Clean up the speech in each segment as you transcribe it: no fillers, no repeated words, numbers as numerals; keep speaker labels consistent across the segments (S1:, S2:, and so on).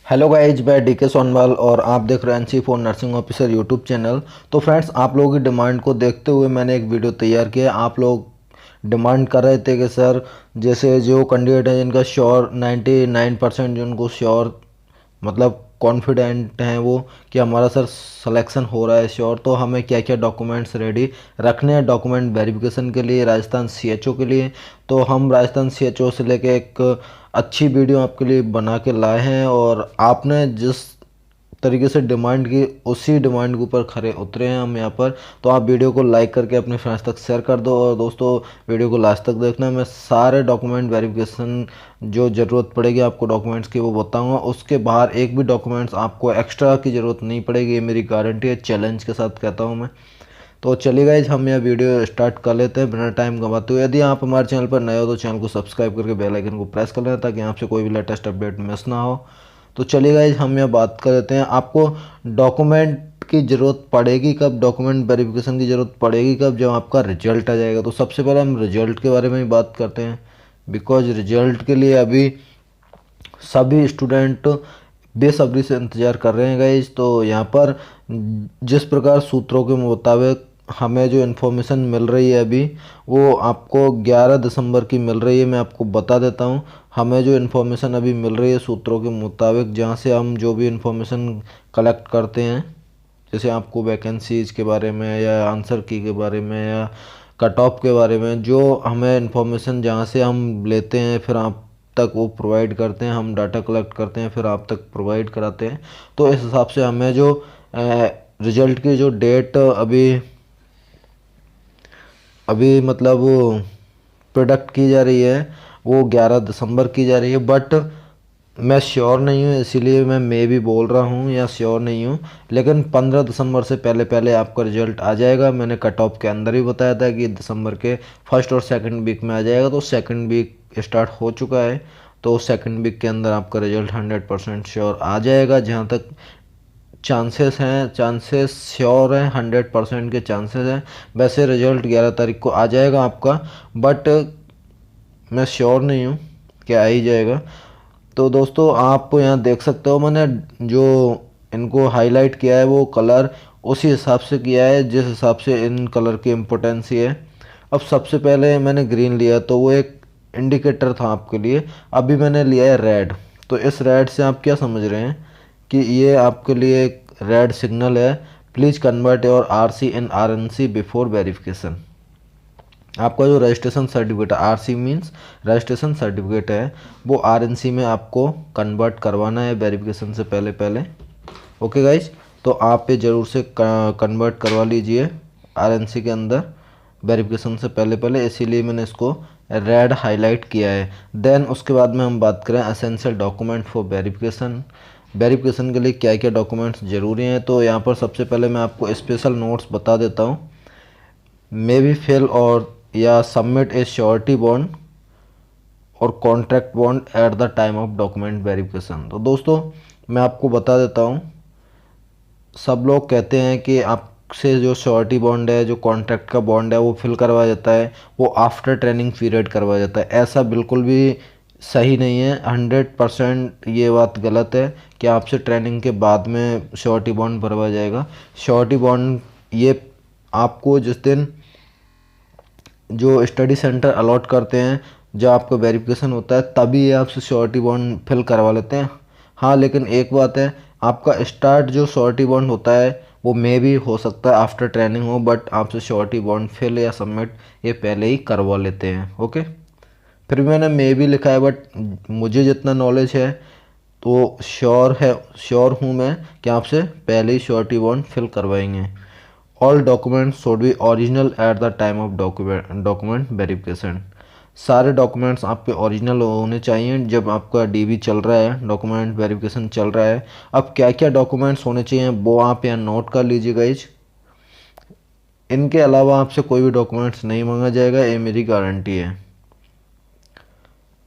S1: Hello guys, मैं DK Sonwal और आप देख रहे हैं NC for nursing officer YouTube channel. तो फ्रेंड्स, आप लोगों की डिमांड को देखते हुए मैंने एक वीडियो तैयार किया। आप लोग डिमांड कर रहे थे कि सर, जैसे जो कैंडिडेट हैं जिनका श्योर 99% जिनको श्योर मतलब कॉन्फिडेंट हैं वो कि हमारा सर सिलेक्शन हो रहा है श्योर, तो हमें क्या क्या डॉक्यूमेंट्स रेडी रखने हैं डॉक्यूमेंट वेरिफिकेशन के लिए राजस्थान सीएचओ के लिए। तो हम राजस्थान सीएचओ से लेके एक अच्छी वीडियो आपके लिए बना के लाए हैं और आपने जिस तरीके से डिमांड की उसी डिमांड के ऊपर खरे उतरे हैं हम यहाँ पर। तो आप वीडियो को लाइक करके अपने फ्रेंड्स तक शेयर कर दो और दोस्तों वीडियो को लास्ट तक देखना। मैं सारे डॉक्यूमेंट वेरिफिकेशन जो ज़रूरत पड़ेगी आपको डॉक्यूमेंट्स की वो बताऊंगा। उसके बाहर एक भी डॉक्यूमेंट्स आपको एक्स्ट्रा की ज़रूरत नहीं पड़ेगी, ये मेरी गारंटी है, चैलेंज के साथ कहता हूँ मैं। तो चलिए गाइज, हम यह वीडियो स्टार्ट कर लेते हैं बिना टाइम गंवाते हुए। यदि आप हमारे चैनल पर नए हो तो चैनल को सब्सक्राइब करके बेल आइकन को प्रेस कर लेना ताकि आपसे कोई भी लेटेस्ट अपडेट मिस ना हो। तो चलिए गाइज, हम यह बात कर लेते हैं आपको डॉक्यूमेंट की ज़रूरत पड़ेगी कब, डॉक्यूमेंट वेरिफिकेशन की ज़रूरत पड़ेगी कब, जब आपका रिजल्ट आ जाएगा। तो सबसे पहले हम रिजल्ट के बारे में ही बात करते हैं, बिकॉज रिजल्ट के लिए अभी सभी स्टूडेंट बेसब्री से इंतज़ार कर रहे हैं गाइज। तो यहाँ पर जिस प्रकार सूत्रों के मुताबिक हमें जो इन्फॉर्मेशन मिल रही है अभी, वो आपको 11 दिसंबर की मिल रही है। मैं आपको बता देता हूँ, हमें जो इन्फॉर्मेशन अभी मिल रही है सूत्रों के मुताबिक, जहाँ से हम जो भी इन्फॉर्मेशन कलेक्ट करते हैं, जैसे आपको वैकेंसीज के बारे में या आंसर की के बारे में या कट ऑफ के बारे में, जो हमें इन्फॉर्मेशन जहाँ से हम लेते हैं फिर आप तक वो प्रोवाइड करते हैं, हम डाटा कलेक्ट करते हैं फिर आप तक प्रोवाइड कराते हैं। तो इस हिसाब से हमें जो रिजल्ट की जो डेट अभी अभी मतलब प्रोडक्ट की जा रही है वो 11 दिसंबर की जा रही है। बट मैं श्योर नहीं हूँ, इसीलिए मैं मे भी बोल रहा हूँ या श्योर नहीं हूँ, लेकिन 15 दिसंबर से पहले पहले आपका रिजल्ट आ जाएगा। मैंने कट ऑफ के अंदर ही बताया था कि दिसंबर के फर्स्ट और सेकंड वीक में आ जाएगा, तो सेकंड वीक स्टार्ट हो चुका है। तो सेकंड वीक के अंदर आपका रिजल्ट 100% श्योर आ जाएगा। जहाँ तक चांसेस हैं, चांसेस श्योर हैं, 100% के चांसेस हैं। वैसे रिजल्ट 11 तारीख को आ जाएगा आपका, बट मैं श्योर नहीं हूँ कि आ ही जाएगा। तो दोस्तों, आप यहाँ देख सकते हो मैंने जो इनको हाईलाइट किया है वो कलर उसी हिसाब से किया है जिस हिसाब से इन कलर की इम्पोर्टेंस है। अब सबसे पहले मैंने ग्रीन लिया तो वो एक इंडिकेटर था आपके लिए। अभी मैंने लिया है रेड। तो इस रेड से आप क्या समझ रहे हैं कि ये आपके लिए एक रेड सिग्नल है। Please convert your RC in RNC before verification. आपका जो रजिस्ट्रेशन सर्टिफिकेट है, आरसी मीन्स रजिस्ट्रेशन सर्टिफिकेट है, वो आरएनसी में आपको कन्वर्ट करवाना है वेरिफिकेशन से पहले पहले। ओके गाइज, तो आप ये ज़रूर से कन्वर्ट करवा लीजिए आरएनसी के अंदर वेरिफिकेशन से पहले पहले, इसीलिए मैंने इसको रेड हाईलाइट किया है। देन उसके बाद में हम बात करें essential document for verification. Verification के लिए क्या क्या डॉक्यूमेंट्स ज़रूरी हैं, तो यहाँ पर सबसे पहले मैं आपको स्पेशल नोट्स बता देता हूँ। मे बी फेल और या सबमिट ए श्योरिटी बॉन्ड और contract bond at the time of document verification. तो दोस्तों, मैं आपको बता देता हूँ, सब लोग कहते हैं कि आपसे जो श्योरिटी बॉन्ड है, जो कॉन्ट्रैक्ट का बॉन्ड है, वो फिल करवाया जाता है, वो आफ्टर ट्रेनिंग पीरियड करवाया जाता है। ऐसा बिल्कुल भी सही नहीं है, 100% ये बात गलत है कि आपसे ट्रेनिंग के बाद में श्योरिटी बॉन्ड भरवाया जाएगा। श्योरिटी बॉन्ड ये आपको जिस दिन जो स्टडी सेंटर अलॉट करते हैं, जब आपका वेरिफिकेशन होता है, तभी ये आपसे श्योरिटी बॉन्ड फिल करवा लेते हैं। हाँ, लेकिन एक बात है, आपका स्टार्ट जो श्योरिटी बॉन्ड होता है वो मे भी हो सकता है आफ्टर ट्रेनिंग हो, बट आपसे श्योरिटी बॉन्ड फिल या सबमिट ये पहले ही करवा लेते हैं। ओके, फिर भी मैंने मे भी लिखा है, बट मुझे जितना नॉलेज है तो श्योर हूँ मैं कि आपसे पहले ही श्योरिटी बॉन्ड फिल करवाएंगे। All document should be original at the time of document verification. सारे डॉक्यूमेंट्स आपके ओरिजिनल होने चाहिए जब आपका डीवी चल रहा है, डॉक्यूमेंट वेरिफिकेशन चल रहा है। अब क्या क्या डॉक्यूमेंट्स होने चाहिए वो आप यहाँ नोट कर लीजिएगा। इनके अलावा आपसे कोई भी डॉक्यूमेंट्स नहीं मांगा जाएगा, ये मेरी गारंटी है।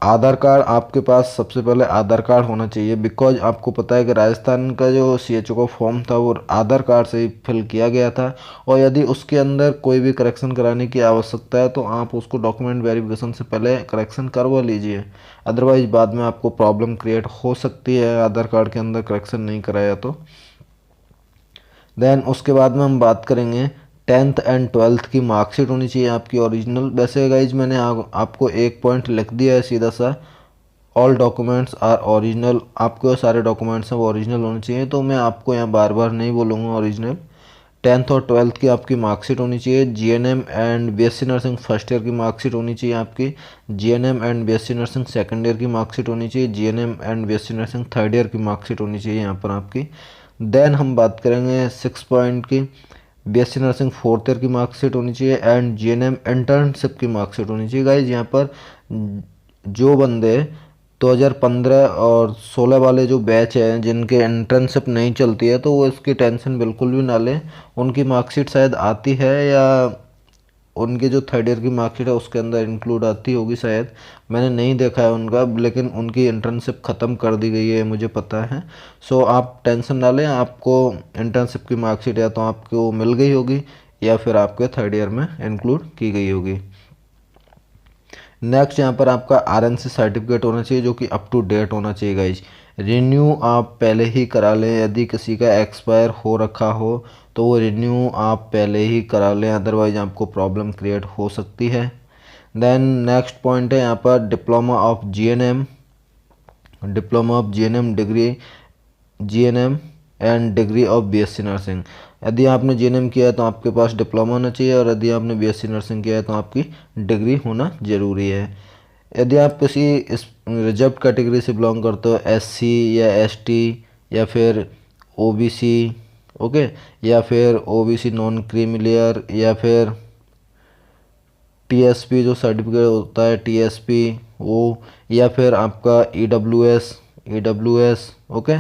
S1: आधार कार्ड आपके पास सबसे पहले आधार कार्ड होना चाहिए, बिकॉज आपको पता है कि राजस्थान का जो CHO का फॉर्म था वो आधार कार्ड से ही फिल किया गया था। और यदि उसके अंदर कोई भी करेक्शन कराने की आवश्यकता है तो आप उसको डॉक्यूमेंट वेरिफिकेशन से पहले करेक्शन करवा लीजिए, अदरवाइज बाद में आपको प्रॉब्लम क्रिएट हो सकती है आधार कार्ड के अंदर करेक्शन नहीं कराया तो। देन उसके बाद में हम बात करेंगे 10th एंड 12th की मार्कशीट होनी चाहिए आपकी ओरिजिनल। वैसे गाइज मैंने आपको एक पॉइंट लिख दिया है सीधा सा, ऑल डॉक्यूमेंट्स आर ओरिजिनल, आपके सारे डॉक्यूमेंट्स हैं वो ओरिजिनल होने चाहिए, तो मैं आपको यहाँ बार बार नहीं बोलूँगा ओरिजिनल। 10th और 12th की आपकी मार्कशीट होनी चाहिए। GNM and BSc nursing first year की मार्कशीट होनी चाहिए आपकी। GNM and BSc nursing second year की मार्कशीट होनी चाहिए। GNM and BSc nursing third year की मार्कशीट होनी चाहिए यहाँ पर आपकी। देन हम बात करेंगे 6 पॉइंट की, BSc नर्सिंग फोर्थ ईयर की मार्कशीट होनी चाहिए एंड GNM इंटर्नशिप की मार्कशीट होनी चाहिए। गाइज यहाँ पर जो बंदे 2015 और 16 वाले जो बैच हैं जिनके इंटर्नशिप नहीं चलती है तो वो इसकी टेंशन बिल्कुल भी ना लें। उनकी मार्कशीट शायद आती है या उनके जो थर्ड ईयर की मार्कशीट है उसके अंदर इंक्लूड आती होगी शायद, मैंने नहीं देखा है उनका, लेकिन उनकी इंटर्नशिप ख़त्म कर दी गई है मुझे पता है। सो आप टेंशन ना लें, आपको इंटर्नशिप की मार्कशीट या तो आपको मिल गई होगी या फिर आपके थर्ड ईयर में इंक्लूड की गई होगी। नेक्स्ट यहाँ पर आपका RNC सर्टिफिकेट होना चाहिए जो कि अप टू डेट होना चाहिए गाइज। रिन्यू आप पहले ही करा लें, यदि किसी का एक्सपायर हो रखा हो तो वो रिन्यू आप पहले ही करा लें, अदरवाइज आपको प्रॉब्लम क्रिएट हो सकती है। देन नेक्स्ट पॉइंट है यहाँ पर diploma of GNM, diploma of GNM degree, GNM and degree of BSc nursing. यदि आपने GNM किया है तो आपके पास डिप्लोमा होना चाहिए, और यदि आपने BSc नर्सिंग किया है तो आपकी डिग्री होना ज़रूरी है। यदि आप किसी इस रिजर्व कैटेगरी से बिलोंग करते हो, SC या ST या फिर OBC, ओके, या फिर OBC नॉन क्रीमी लेयर, या फिर TSP जो सर्टिफिकेट होता है TSP वो, या फिर आपका EWS, ओके,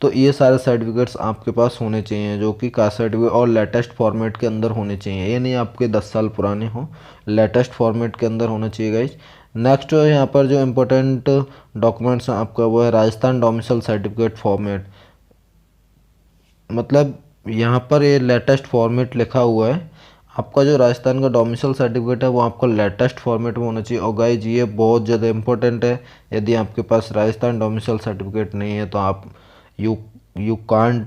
S1: तो ये सारे सर्टिफिकेट्स आपके पास होने चाहिए जो कि कास्ट सर्टिफिकेट और लेटेस्ट फॉर्मेट के अंदर होने चाहिए, ये नहीं आपके 10 साल पुराने हो, लेटेस्ट फॉर्मेट के अंदर होना चाहिए गाइज। नेक्स्ट यहाँ पर जो इम्पोर्टेंट डॉक्यूमेंट्स हैं आपका वो है राजस्थान डोमिसाइल सर्टिफिकेट फॉर्मेट, मतलब यहाँ पर ये लेटेस्ट फॉर्मेट लिखा हुआ है, आपका जो राजस्थान का डोमिसाइल सर्टिफिकेट है वो आपका लेटेस्ट फॉर्मेट में होना चाहिए। और गाइज ये बहुत ज़्यादा इंपॉर्टेंट है, यदि आपके पास राजस्थान डोमिसाइल सर्टिफिकेट नहीं है तो आप you you can't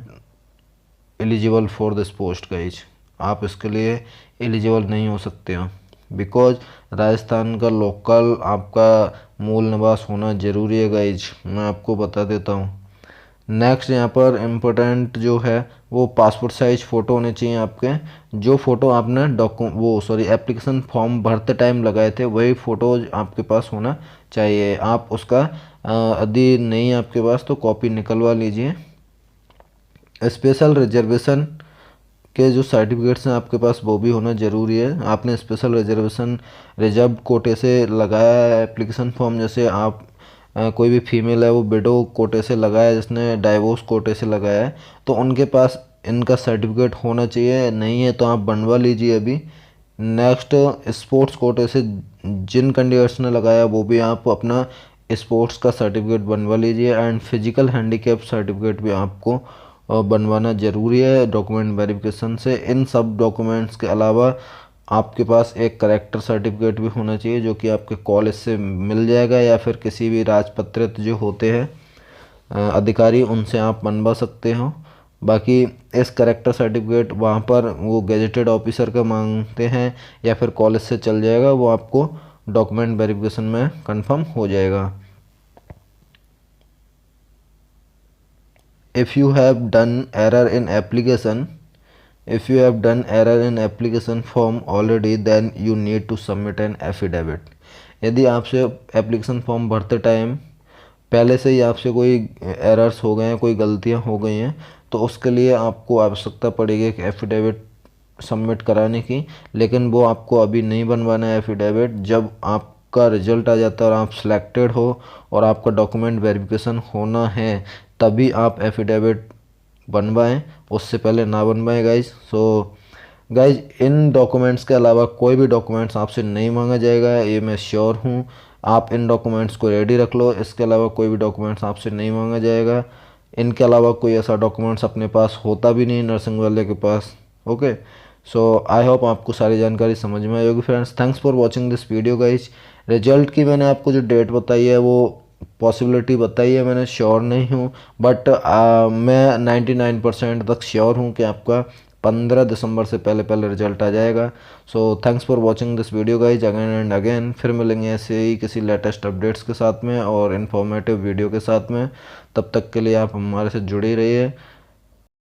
S1: eligible for this post guys, आप इसके लिए एलिजिबल नहीं हो सकते हो, बिकॉज राजस्थान का लोकल आपका मूल निवास होना ज़रूरी है गाइज, मैं आपको बता देता हूँ। नेक्स्ट यहाँ पर इम्पोर्टेंट जो है वो पासपोर्ट साइज फ़ोटो होने चाहिए आपके, जो फ़ोटो आपने एप्लीकेशन फॉर्म भरते टाइम लगाए थे वही फ़ोटो आपके पास होना चाहिए। आप उसका यदि नहीं आपके पास तो कॉपी निकलवा लीजिए। स्पेशल रिजर्वेशन के जो सर्टिफिकेट्स हैं आपके पास वो भी होना ज़रूरी है। आपने स्पेशल रिजर्वेशन रिजर्व कोटे से लगाया है एप्लीकेशन फॉर्म, जैसे आप कोई भी फीमेल है वो विडो कोटे से लगाया है, जिसने डाइवोर्स कोटे से लगाया है, तो उनके पास इनका सर्टिफिकेट होना चाहिए, नहीं है तो आप बनवा लीजिए अभी। नेक्स्ट स्पोर्ट्स कोटे से जिन कैंडिडेट्स ने लगाया वो भी आप अपना स्पोर्ट्स का सर्टिफिकेट बनवा लीजिए। एंड फिजिकल हैंडीकैप सर्टिफिकेट भी आपको बनवाना ज़रूरी है डॉक्यूमेंट वेरिफिकेशन से। इन सब डॉक्यूमेंट्स के अलावा आपके पास एक करेक्टर सर्टिफिकेट भी होना चाहिए जो कि आपके कॉलेज से मिल जाएगा, या फिर किसी भी राजपत्रित जो होते हैं अधिकारी उनसे आप बनवा सकते हो। बाकी इस करेक्टर सर्टिफिकेट वहाँ पर वो गेजेटेड ऑफिसर का मांगते हैं या फिर कॉलेज से चल जाएगा, वो आपको डॉक्यूमेंट वेरिफिकेशन में कंफर्म हो जाएगा। if you have done error in application if you have done error in application form already then you need to submit an affidavit। यदि आपसे एप्लीकेशन फॉर्म भरते टाइम पहले से ही आपसे कोई एरर्स हो गए हैं, कोई गलतियां हो गई हैं, तो उसके लिए आपको आवश्यकता पड़ेगी एक एफिडेविट सबमिट कराने की, लेकिन वो आपको अभी नहीं बनवाना है एफिडेविट। जब आपका रिजल्ट आ जाता है और आप सिलेक्टेड हो और आपका डॉक्यूमेंट वेरिफिकेशन होना है तभी आप एफिडेविट बनवाएं, उससे पहले ना बनवाएं guys. So guys in documents के अलावा कोई भी डॉक्यूमेंट्स आपसे नहीं मांगा जाएगा, ये मैं श्योर हूँ। आप इन डॉक्यूमेंट्स को रेडी रख लो। इसके अलावा कोई भी डॉक्यूमेंट्स आपसे नहीं मांगा जाएगा। इनके अलावा कोई ऐसा डॉक्यूमेंट्स अपने पास होता भी नहीं नर्सिंग वाले के पास। ओके, सो आई होप आपको सारी जानकारी समझ में आई होगी friends. Thanks for watching this video guys. Result की मैंने आपको जो डेट बताई है वो पॉसिबिलिटी बताई है, मैंने श्योर नहीं हूँ, बट मैं 99% तक श्योर हूँ कि आपका 15 दिसंबर से पहले पहले रिजल्ट आ जाएगा। So thanks for watching this video guys again and again. फिर मिलेंगे ऐसे ही किसी लेटेस्ट अपडेट्स के साथ में और इन्फॉर्मेटिव वीडियो के साथ में। तब तक के लिए आप हमारे से जुड़े रहिए।